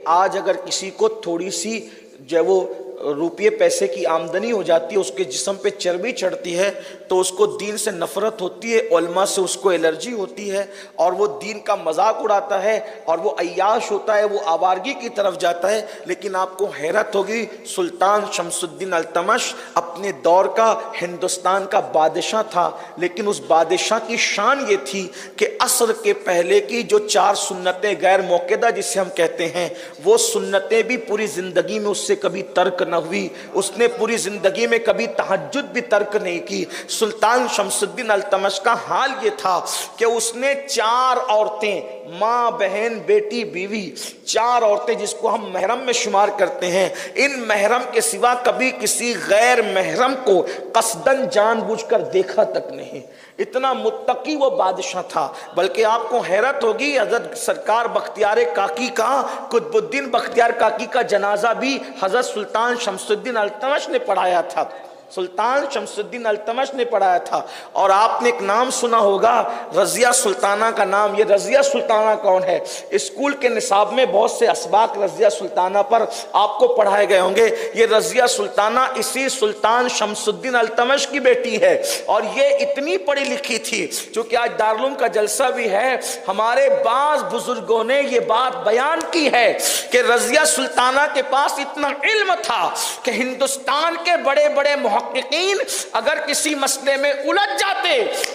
आज अगर किसी को थोड़ी सी जो वो रुपये पैसे की आमदनी हो जाती है, उसके जिस्म पे चर्बी चढ़ती है, तो उसको दीन से नफरत होती है, उलमा से उसको एलर्जी होती है, और वो दीन का मजाक उड़ाता है, और वो अय्याश होता है, वो आवारगी की तरफ जाता है। लेकिन आपको हैरत होगी, सुल्तान शमसुद्दीन अल्तमश अपने दौर का हिंदुस्तान का बादशाह था, लेकिन उस बादशाह की शान ये थी कि असर के पहले की जो 4 सुन्नतें गैर मौक़िदा जिसे हम कहते हैं, वो सुन्नतें भी पूरी ज़िंदगी में उससे कभी तर्क न हुई। उसने पूरी जिंदगी में कभी तहज्जुद भी तर्क नहीं की। सुल्तान शमसुद्दीन अल्तमश का हाल ये था कि उसने 4 औरतें, माँ, बहन, बेटी, बीवी, 4 औरतें जिसको हम महरम में शुमार करते हैं, इन महरम के सिवा कभी किसी गैर महरम को कसदन जानबूझकर देखा तक नहीं। इतना मुत्तकी वो बादशाह था। बल्कि आपको हैरत होगी, हजरत सरकार बख्तियार काकी का, कुतुबुद्दीन बख्तियार काकी का जनाजा भी हजरत सुल्तान शमसुद्दीन अल्तमश ने पढ़ाया था। सुल्तान शमसुद्दीन अल्तमश ने पढ़ाया था। और आपने एक नाम सुना होगा, रज़िया सुल्ताना का नाम। ये रज़िया सुल्ताना कौन है? स्कूल के निसाब में बहुत से असबाक रज़िया सुल्ताना पर आपको पढ़ाए गए होंगे। ये रज़िया सुल्ताना इसी सुल्तान शमसुद्दीन अल्तमश की बेटी है, और ये इतनी पढ़ी लिखी थी। चूंकि आज दारुल का जलसा भी है, हमारे बाज़ बुजुर्गों ने ये बात बयान की है कि रज़िया सुल्ताना के पास इतना इल्म था कि हिंदुस्तान के बड़े बड़े मुहक्किकीन अगर किसी मसले में उलझ जाते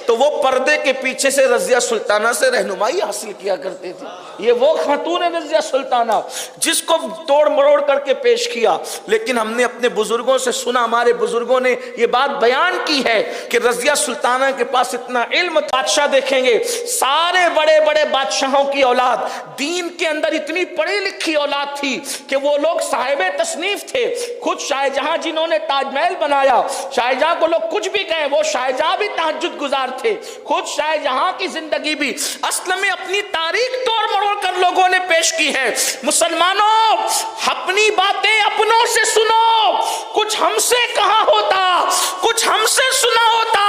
तो वो पर्दे के पीछे से रज़िया सुल्ताना से रहनुमाई हासिल किया करते थे। ये वो खातून है रज़िया सुल्ताना जिसको तोड़ मरोड़ करके पेश किया। लेकिन हमने अपने बुजुर्गों से सुना, हमारे बुजुर्गों ने ये बात बयान की है कि रज़िया सुल्ताना के पास इतना इल्म। बादशाह देखेंगे, सारे बड़े बड़े बादशाहों की औलाद दीन के अंदर इतनी पढ़ी लिखी औलाद थी कि वो लोग साहिबे तसनीफ थे। खुद शाहजहां जिन्होंने ताजमहल बनाया, शाहजहां को लोग कुछ भी कहें, वो शाहजहां भी तहज्जुद गुजार थे। खुद शाहजहां की जिंदगी भी असल में अपनी तारीख तोड़ मरोड़ कर लोगों ने पेश की है। मुसलमानों, अपनी बातें अपनों से सुनो। कुछ हमसे कहा होता, कुछ हमसे सुना होता,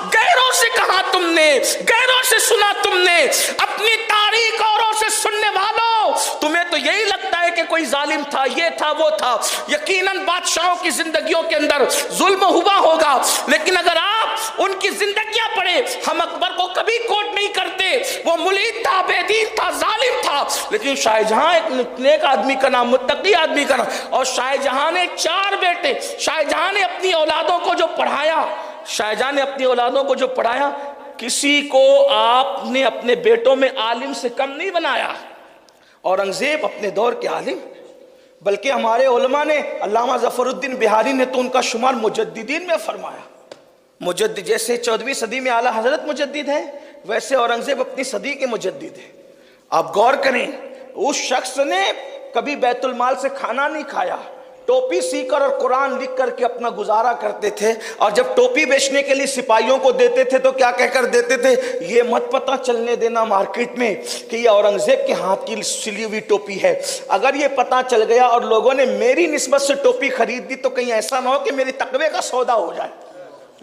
गैरों से कहा तुमने, गैरों से सुना तुमने। अपनी तारीख औरों से सुनने वालों, तुम्हें तो यही लगता है कि कोई जालिम था, ये था, वो था। यकीनन बादशाहों की जिंदगियों के अंदर जुल्म हुआ होगा, लेकिन अगर आप उनकी जिंदगियां पढ़े, हम अकबर को कभी कोट नहीं करते। वो मुलीद था, बेदीन था, जालिम था, लेकिन शाहजहां एक नेक आदमी का नाम, मुत्तकी आदमी का नाम। और शाहजहां ने 4 बेटे, शाहजहां ने अपनी औलादों को जो पढ़ाया, शाहजहां ने अपनी औलादों को जो पढ़ाया, किसी को आपने अपने बेटों में आलिम से कम नहीं बनाया। औरंगजेब अपने दौर के आलिम, बल्कि हमारे उलमा ने, अल्लामा ज़फ़रुद्दीन बिहारी ने तो उनका शुमार मुजद्दिदीन में फरमाया। मुजद्दिद जैसे 14वीं सदी में आला हजरत मुजद्दिद है, वैसे औरंगजेब अपनी सदी के मुजद्दिद है। आप गौर करें, उस शख्स ने कभी बैतुल माल से खाना नहीं खाया, टोपी सीकर और कुरान लिख करके अपना गुजारा करते थे। और जब टोपी बेचने के लिए सिपाहियों को देते थे तो क्या कहकर देते थे, ये मत पता चलने देना मार्केट में कि ये औरंगजेब के हाथ की सिली हुई टोपी है। अगर ये पता चल गया और लोगों ने मेरी निस्बत से टोपी खरीद दी तो कहीं ऐसा ना हो कि मेरी तकवे का सौदा हो जाए,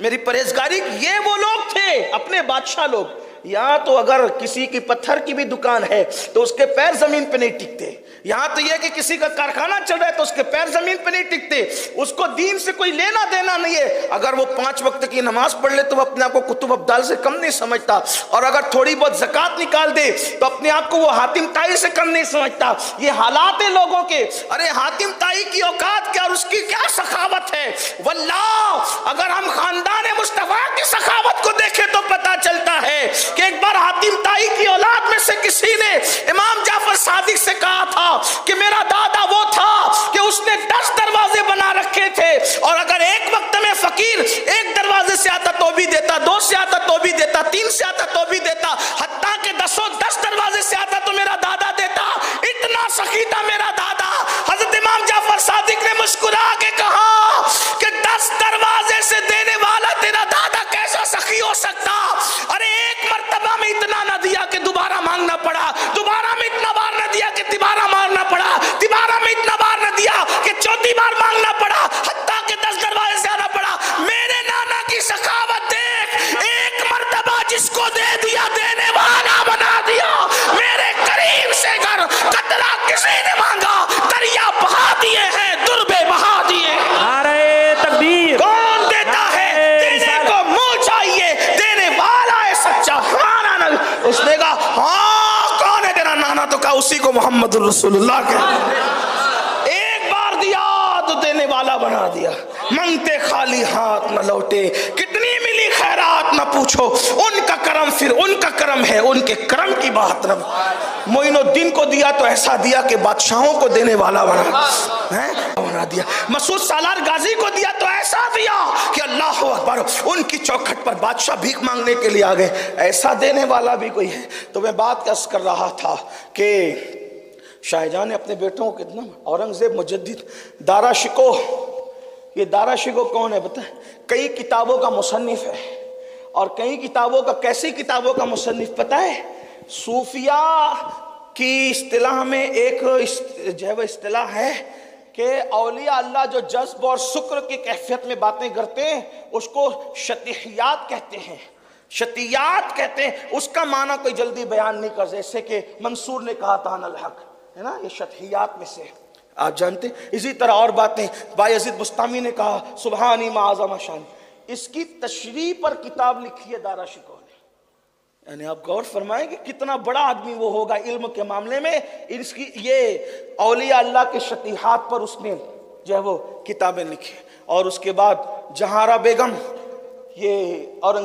मेरी परहेजगारी। ये वो लोग थे, अपने बादशाह लोग। यहाँ तो अगर किसी की पत्थर की भी दुकान है तो उसके पैर जमीन पे नहीं टिकते। यहाँ तो यह कि किसी का कारखाना चल रहा है तो उसके पैर जमीन पे नहीं टिकते। उसको दीन से कोई लेना देना नहीं है। अगर वो 5 वक्त की नमाज पढ़ ले तो वो अपने आप को कुतुब अब्दाल से कम नहीं समझता, और अगर थोड़ी बहुत ज़कात निकाल दे तो अपने आप को वो हातिम ताई से कम नहीं समझता। ये हालात है लोगों के। अरे हातिम ताई की औकात क्या और उसकी क्या सखावत है। वल्लाह, अगर हम खानदान मुस्तफा की सखावत को देखें तो पता चलता है कि एक बार हातिम ताई की औलाद में से किसी ने इमाम जाफर सादिक से कहा था कि मेरा दादा वो था कि उसने 10 दरवाजे बना रखे थे, और अगर एक वक्त में फकीर एक दरवाजे से आता तो भी देता, 2 से आता तो भी देता, 3 से आता तो भी देता, हत्ता के 10 दरवाजे से आता तो मेरा दादा देता। इतना सखी था मेरा दादा। हजरत इमाम जाफर सादिक ने मुस्कुरा के कहा कि 10 दरवाजे से देने वाला तेरा दादा कैसा सखी हो सकता। अरे एक मर्तबा में इतना न दिया कि दोबारा मांगना पड़ा, दोबारा में इतना बार न दिया कि तिबारा मारना पड़ा, तिबारा में इतना बार न दिया कि 4थी बार मांगना पड़ा, हत्ता के 10 दरवाजे से आना पड़ा। मेरे नाना की सखावत देख, एक मर्तबा जिसको दे दिया اسی کو محمد الرسول اللہ کہتے ہیں۔ ایک بار دیا تو دینے والا بنا دیا، منگتے خالی ہاتھ نہ لوٹے، کتنی ملی خیرات نہ پوچھو، ان کا کرم پھر ان کا کرم ہے، ان کے کرم کی بات نہ۔ معین الدین کو دیا تو ایسا دیا کہ بادشاہوں کو دینے والا بنا دیا۔ مسعود سالار غازی کو دیا تو ایسا دیا کہ اللہ اکبر، ان کی چوکھٹ پر بادشاہ بھیک مانگنے کے لیے آ گئے، ایسا دینے والا بھی کوئی ہے۔ تو میں بات عرض کر رہا تھا کہ شاہ جہاں نے اپنے بیٹوں کو کتنا، اورنگزیب مجدد دارا شکو، یہ دارا شکو کون ہے بتائیں؟ کئی کتابوں کا مصنف ہے، اور کئی کتابوں کا، کیسی کتابوں کا مصنف پتہ ہے؟ صوفیہ کی اصطلاح میں ایک جو ہے وہ اصطلاح ہے کہ اولیاء اللہ جو جذب اور شکر کی کیفیت میں باتیں کرتے ہیں اس کو شطیحیات کہتے ہیں، شطیات کہتے ہیں۔ اس کا معنی کوئی جلدی بیان نہیں کر، جیسے کہ منصور نے کہا تھا ان الحق ہے نا، یہ شطیحیات میں سے آپ جانتے ہیں۔ اسی طرح اور باتیں بایزید بستامی نے کہا سبحانی معظم شان، اس کی تشریح پر کتاب لکھی ہے دارا شکو نے۔ یعنی آپ غور فرمائیں کہ کتنا بڑا آدمی وہ ہوگا علم کے معاملے میں، اس کی یہ اولیاء اللہ کے شطیحات پر اس نے جو ہے وہ کتابیں لکھی۔ اور اس کے بعد جہارہ بیگم، یہ اورنگزیب